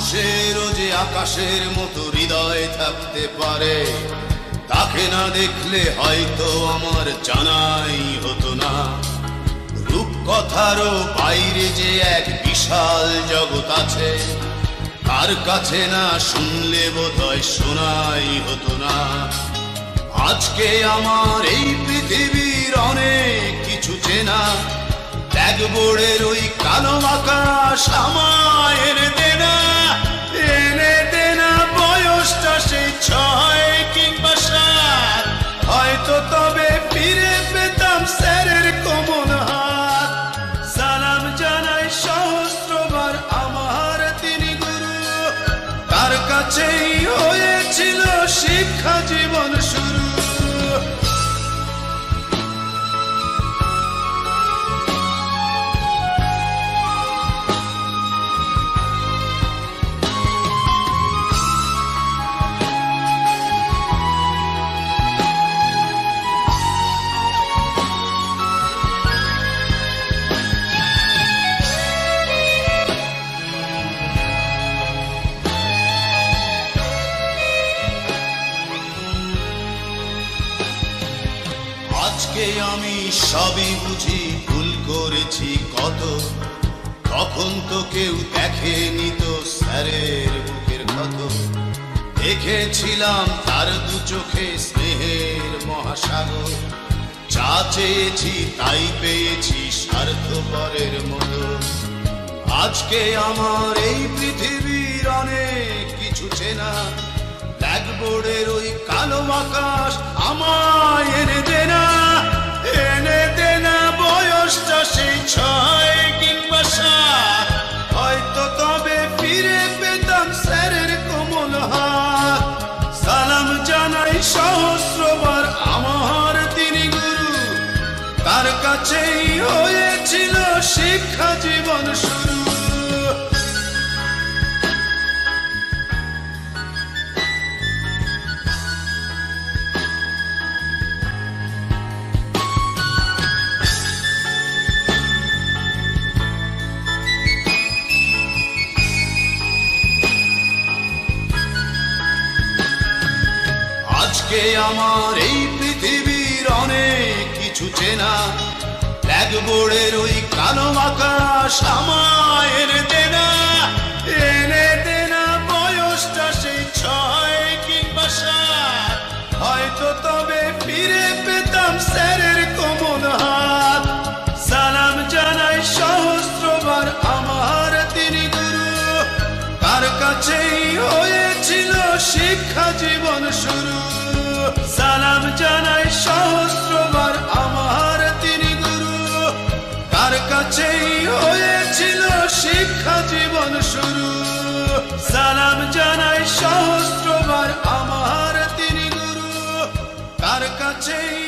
মানুষেরও যে আকাশের মতো হৃদয় থাকতে পারে, তাকে না দেখলে হয়তো আমার জানাই হতো না। রূপকথারও বাইরে যে এক বিশাল জগৎ আছে, তার কাছে না শুনলে বোধহয় শোনাই হতো না। আজকে আমার এই পৃথিবীর অনেক কিছু চেনা, ব্ল্যাকবোর্ডের ওই কালো আকাশ আমায় এনে দেনা, এনে দেনা। বয়সটা সেই 6 কিংবা 7, হয়তো তবে ফিরে পেতাম স্যারের কোমল হাত। সালাম জানাই সহস্রবার আমার তিনি গুরু, তার কাছেই হয়েছিল শিক্ষা জীবন শুরু। আজকে আমি সবই বুঝি, ভুল করেছি কত। তখন তো কেউ দেখেনি তো স্যারের বুকের ক্ষত। দেখেছিলাম তার দু চোখে স্নেহের মহাসাগর, যা চেয়েছি তাই পেয়েছি স্বার্থপরের মতো। আজকে আমার এই পৃথিবীর অনেক কিছু চেনা, ব্ল্যাকবোর্ডের ওই কালো আকাশ আমায় এনে দেনা, এনে দেনা। বয়সটা সেই 6 কিংবা 7, হয়তো তবে ফিরে পেতাম স্যারের কোমল হাত। সালাম জানাই সহস্রবার আমার তিনি গুরু, তার কাছেই হয়েছিল শিক্ষা জীবন শুরু। আজকে আমার এই পৃথিবীর অনেক কিছু চেনা, ব্ল্যাকবোর্ডের ওই কালো আকাশ আমায় এনে দেনা, এনে দেনা। বয়সটা সেই 6 কিংবা 7, হয়তো তবে ফিরে পেতাম স্যারের কোমল হাত। সালাম জানাই সহস্রবার আমার তিনি গুরু, তার কাছেই হয়েছিল শিক্ষা জীবন শুরু। সালাম জানাই সহস্রবার আমার তিনি গুরু, তার কাছেই হয়েছিল শিক্ষা জীবন শুরু। সালাম জানাই সহস্রবার আমার তিনি গুরু, তার কাছেই